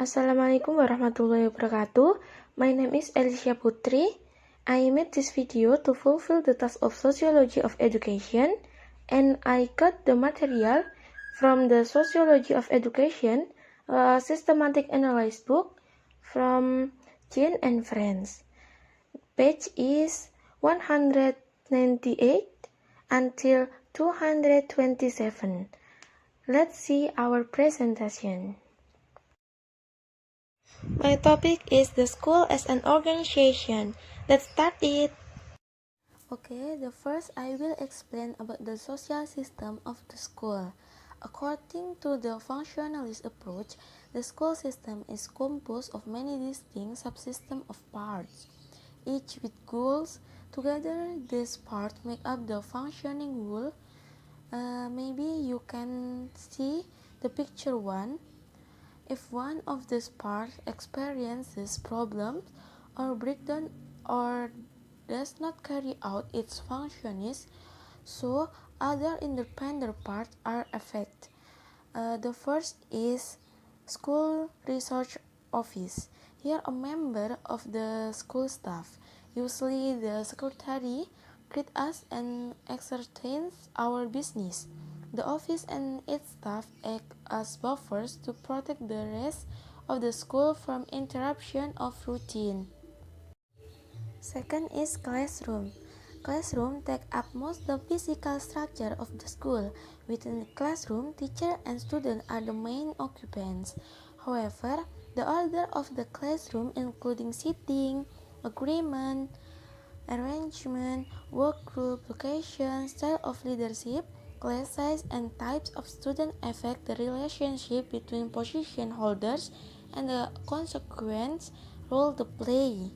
Assalamualaikum warahmatullahi wabarakatuh. My name is Alicia Putri. I made this video to fulfill the task of Sociology of Education, and I got the material from the Sociology of Education, a systematic analysis book from Jean and Friends. Page is 198 until 227. Let's see our presentation. My topic is the school as an organization. Let's start it. Okay, the first I will explain about the social system of the school. According to the functionalist approach, the school system is composed of many distinct subsystems of parts, each with goals. Together, these parts make up the functioning whole. Maybe you can see the picture 1. If one of these parts experiences problems or breakdown or does not carry out its functions, so other independent parts are affected. The first is School Research Office. Here a member of the school staff, usually the secretary, greets us and ascertains our business. The office and its staff act as buffers to protect the rest of the school from interruption of routine. Second is classroom. Classroom take up most the physical structure of the school. Within the classroom, teacher and student are the main occupants. However, the order of the classroom, including seating, agreement, arrangement, work group, location, style of leadership, class size, and types of student affect the relationship between position holders and the consequent role to play.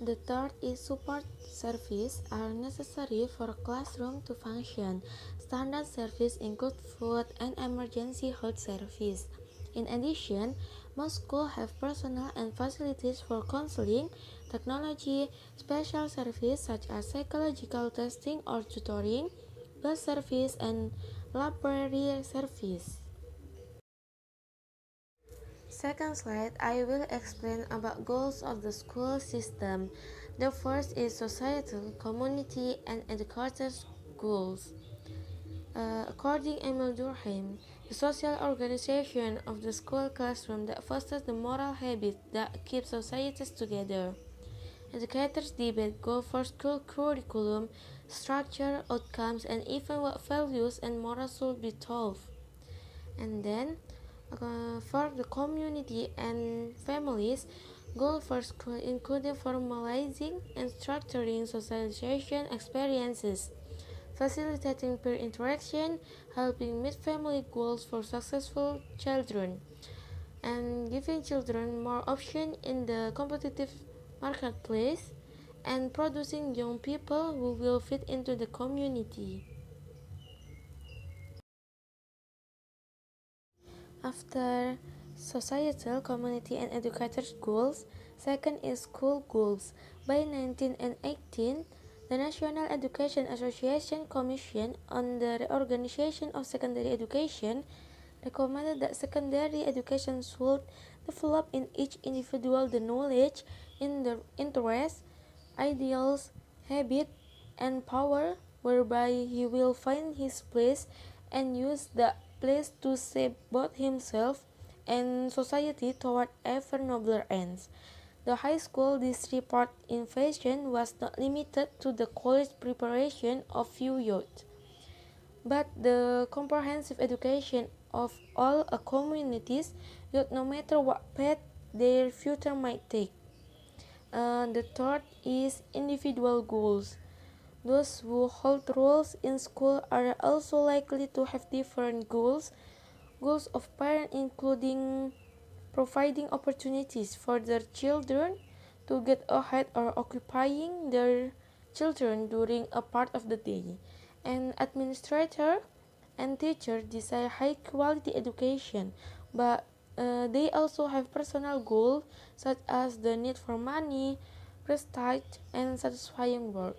The third is support service are necessary for a classroom to function. Standard service include food and emergency health service. In addition, most schools have personnel and facilities for counseling, technology, special service such as psychological testing or tutoring, bus service, and library service. Second slide, I will explain about goals of the school system. The first is societal, community, and educators' goals. According to Emil Durkheim, the social organization of the school classroom that fosters the moral habit that keeps societies together. Educators debate goals for school curriculum, structure, outcomes, and even what values and morals should be taught. And then, for the community and families, goal for school included formalizing and structuring socialization experiences, facilitating peer interaction, helping meet family goals for successful children, and giving children more options in the competitive marketplace, and producing young people who will fit into the community. After societal, community, and educators' goals, second is school goals. By 1918, the National Education Association Commission on the Reorganization of Secondary Education recommended that secondary education should develop in each individual the knowledge, interests, ideals, habit, and power whereby he will find his place and use that place to shape both himself and society toward ever nobler ends. The high school district part invasion was not limited to the college preparation of few youth, but the comprehensive education of all a community's youth, no matter what path their future might take. The third is individual goals. Those who hold roles in school are also likely to have different goals. Goals of parents including providing opportunities for their children to get ahead or occupying their children during a part of the day. And administrator and teacher desire high quality education, but they also have personal goals such as the need for money, prestige, and satisfying work.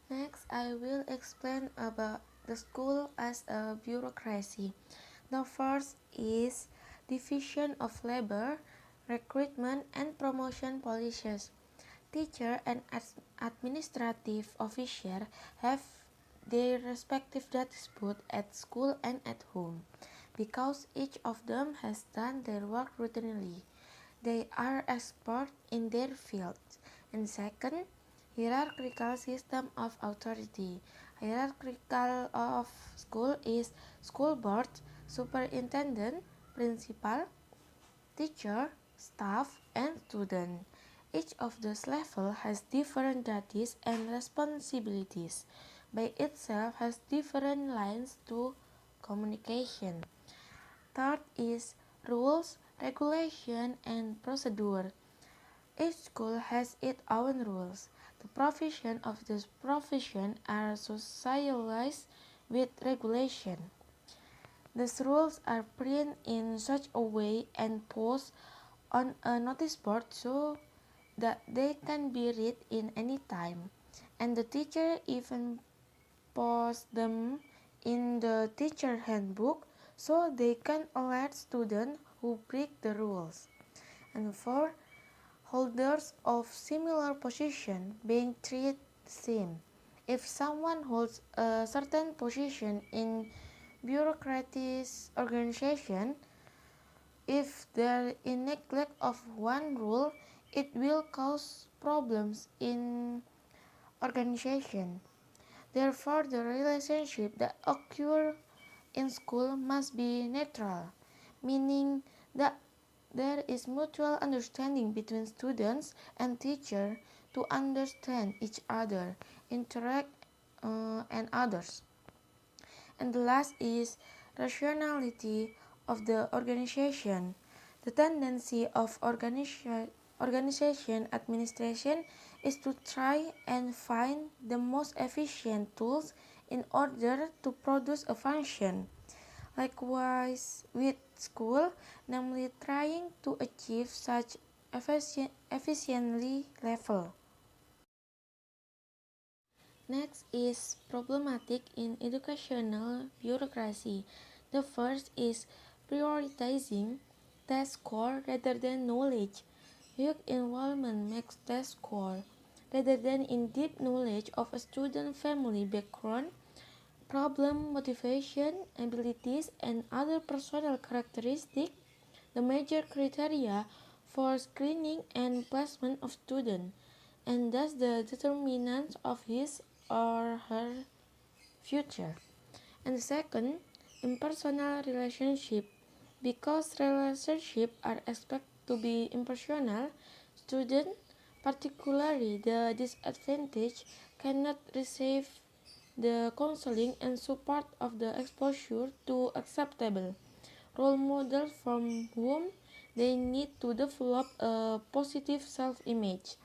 Next, I will explain about the school as a bureaucracy. The first is division of labor, recruitment and promotion policies. Teacher and administrative officers have their respective duties both at school and at home. Because each of them has done their work routinely, they are experts in their field. And second, hierarchical system of authority. Hierarchical of school is school board, superintendent, principal, teacher, staff, and student. Each of those levels has different duties and responsibilities. By itself has different lines to communication. Third is rules, regulation, and procedure. Each school has its own rules. The provisions of this profession are socialized with regulation. These rules are printed in such a way and posted on a notice board so that they can be read in any time. And the teacher even posts them in the teacher handbook so they can alert students who break the rules. And four, holders of similar position being treated the same. If someone holds a certain position in bureaucratic organization, if there is neglect of one rule, it will cause problems in organization. Therefore, the relationship that occur in school must be neutral, meaning that there is mutual understanding between students and teachers to understand each other, interact, and others. And the last is rationality of the organization. The tendency of organization administration is to try and find the most efficient tools in order to produce a function. Likewise with school, namely trying to achieve such efficiently level. Next is problematic in educational bureaucracy. The first is prioritizing test score rather than knowledge. Youth involvement makes test score rather than in-depth knowledge of a student's family background, problem motivation, abilities, and other personal characteristics the major criteria for screening and placement of students, and thus the determinant of his or her future. And second, impersonal relationship. Because relationships are expected to be impersonal, students, particularly the disadvantaged, cannot receive the counseling and support of the exposure to acceptable role models from whom they need to develop a positive self-image.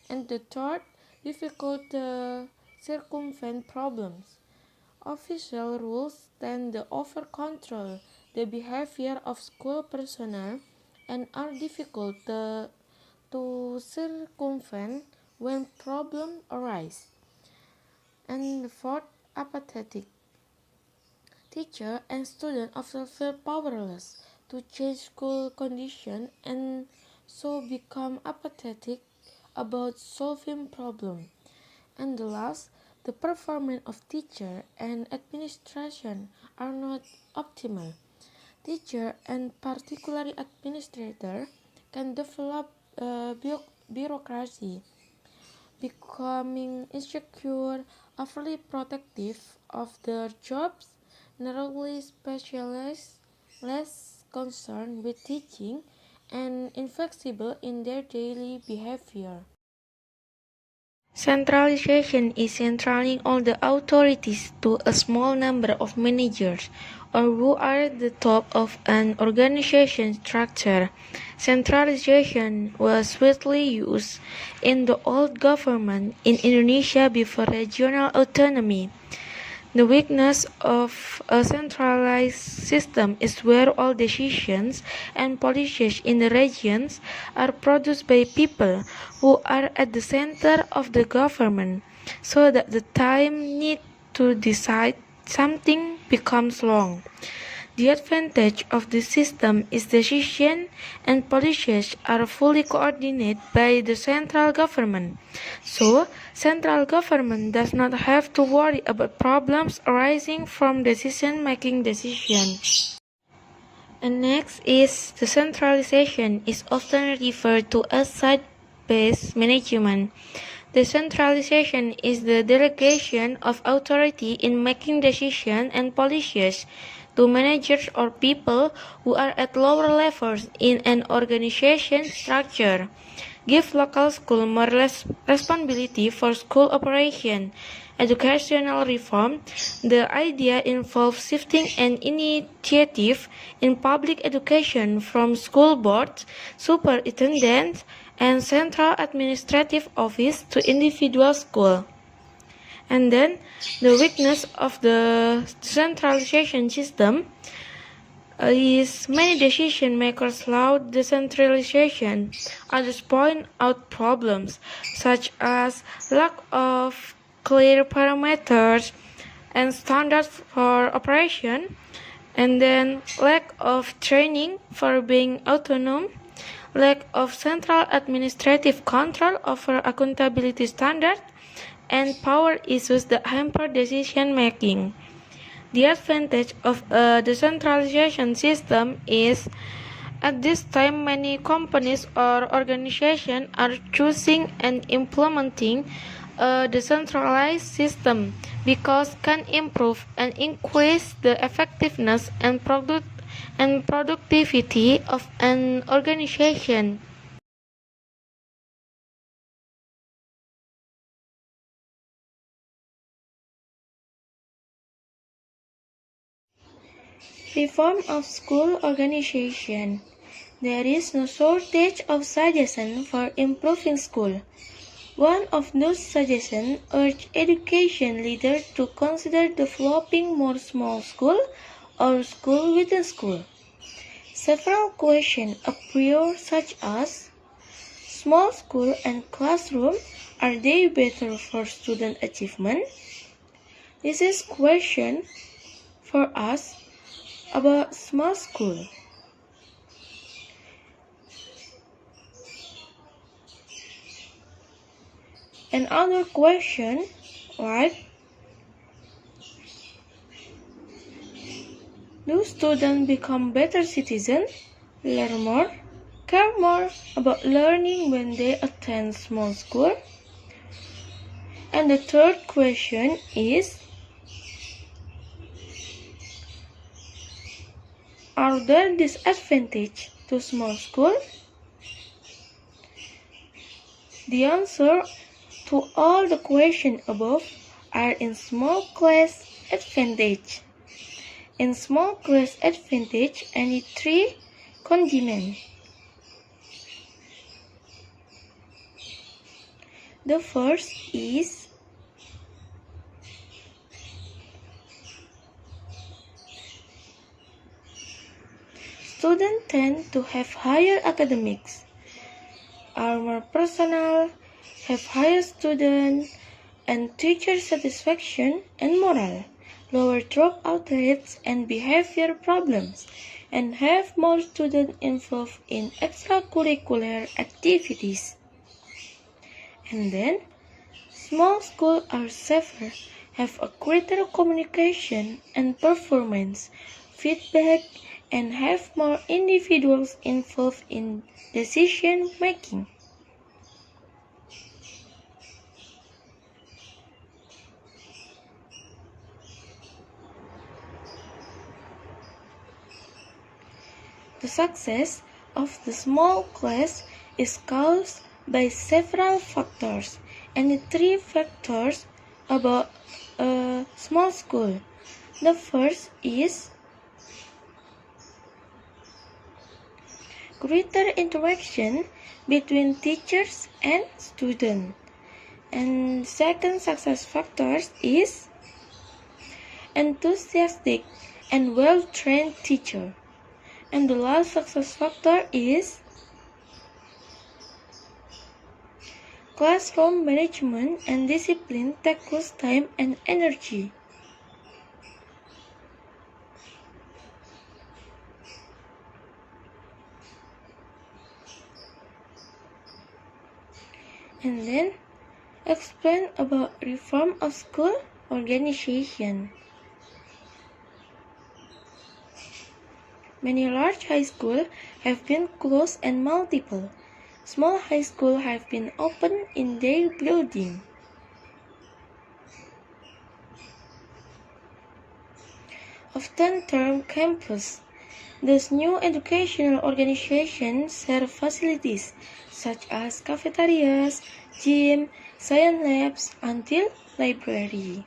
And the third, difficult to circumvent problems. Official rules tend to over-control the behavior of school personnel and are difficult to circumvent when problems arise. And the fourth, apathetic. Teacher and student often feel powerless to change school conditions and so become apathetic about solving problems. And the last, the performance of teacher and administration are not optimal. Teacher and particularly administrator can develop bureaucracy, becoming insecure, overly protective of their jobs, narrowly specialized, less concerned with teaching, and inflexible in their daily behavior. Centralization is centralizing all the authorities to a small number of managers or who are at the top of an organization structure. Centralization was widely used in the old government in Indonesia before regional autonomy. The weakness of a centralized system is where all decisions and policies in the regions are produced by people who are at the center of the government, so that the time need to decide something becomes long. The advantage of this system is decisions and policies are fully coordinated by the central government. So, central government does not have to worry about problems arising from decision-making decisions. And next is decentralization is often referred to as site-based management. Decentralization is the delegation of authority in making decisions and policies to managers or people who are at lower levels in an organization structure. Give local schools more responsibility for school operation. Educational reform. The idea involves shifting an initiative in public education from school boards, superintendents, and central administrative office to individual school. And then the weakness of the centralization system is many decision makers laud decentralization. Others point out problems such as lack of clear parameters and standards for operation, and then lack of training for being autonomous, lack of central administrative control over accountability standards, and power issues that hamper decision making. The advantage of a decentralization system is at this time many companies or organizations are choosing and implementing a decentralized system because can improve and increase the effectiveness and productivity of an organization. Reform of school organization. There is no shortage of suggestions for improving school. One of those suggestions urged education leaders to consider developing more small school or school within school. Several questions appear such as, small school and classroom, are they better for student achievement? This is question for us about small school. Another question like, do students become better citizens, learn more, care more about learning when they attend small school? And the third question is, are there disadvantages to small school? The answer to all the questions above are in small class advantage. In small class advantage, I need three condiments. The first is students tend to have higher academics, are more personal, have higher student and teacher satisfaction and morale, lower dropout rates and behavior problems, and have more students involved in extracurricular activities. And then, small schools are safer, have a greater communication and performance, feedback, and have more individuals involved in decision making. The success of the small class is caused by several factors, and the three factors about a small school. The first is greater interaction between teachers and students. And second success factor is enthusiastic and well-trained teacher. And the last success factor is classroom management and discipline tackles time and energy. And then explain about reform of school organization. Many large high schools have been closed and multiple small high schools have been opened in their building. Often termed campus, these new educational organizations share facilities such as cafeterias, gym, science labs, until library.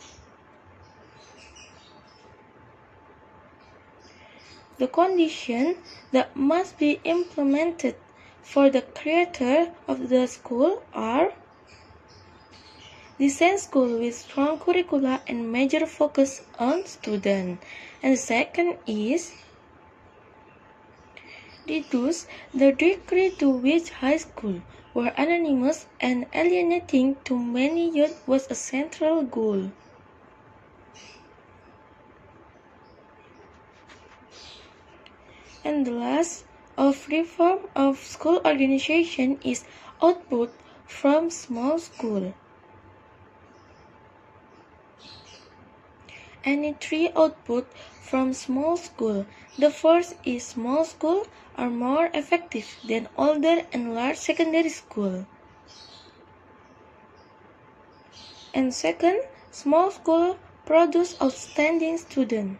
The condition that must be implemented for the creator of the school are design school with strong curricula and major focus on students. And second is reduce the degree to which high school were anonymous and alienating to many youth was a central goal. And the last of reform of school organization is output from small school. Any three output from small school. The first is small school are more effective than older and large secondary school. And second, small school produce outstanding students.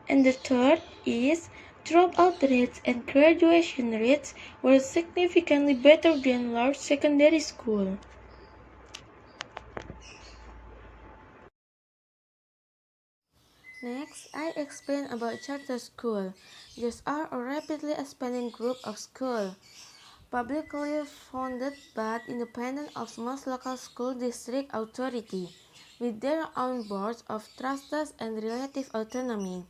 And the third is dropout rates and graduation rates were significantly better than large secondary school. Next, I explain about charter school. These are a rapidly expanding group of schools, publicly funded but independent of most local school district authority, with their own boards of trustees and relative autonomy.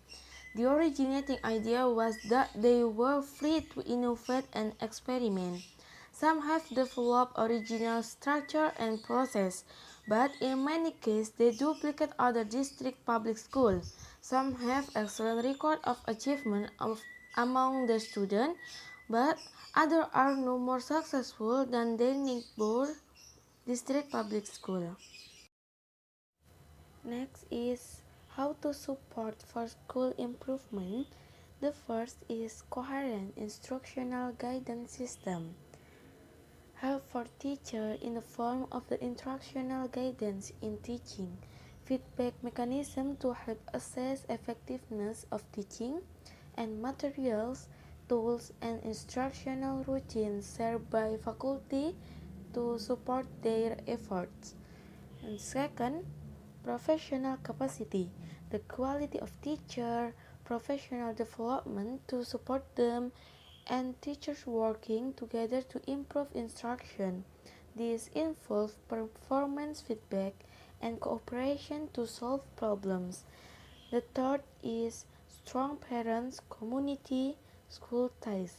The originating idea was that they were free to innovate and experiment. Some have developed original structure and process, but in many cases they duplicate other district public schools. Some have excellent record of achievement among the students, but others are no more successful than their neighbor district public school. Next is how to support for school improvement. The first is coherent instructional guidance system. Help for teacher in the form of the instructional guidance in teaching. Feedback mechanism to help assess effectiveness of teaching, and materials, tools, and instructional routines shared by faculty to support their efforts. And second, professional capacity, the quality of teacher, professional development to support them, and teachers working together to improve instruction. These involve performance feedback and cooperation to solve problems. The third is strong parents, community, school ties.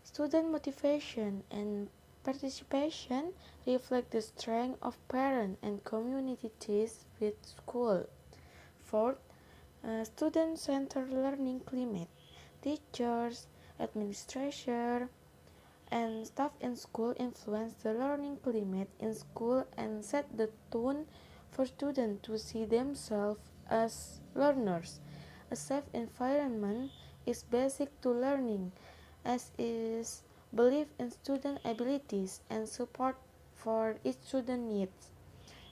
Student motivation and participation reflect the strength of parent and community ties with school. Fourth, student-centered learning climate. Teachers, administration, and staff in school influence the learning climate in school and set the tone for students to see themselves as learners. A safe environment is basic to learning, as is belief in student abilities and support for each student needs.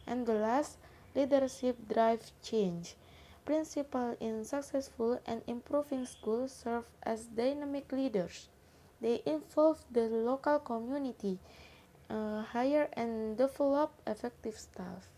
And the last, leadership drive change. Principals in successful and improving schools serve as dynamic leaders. They involve the local community, hire and develop effective staff.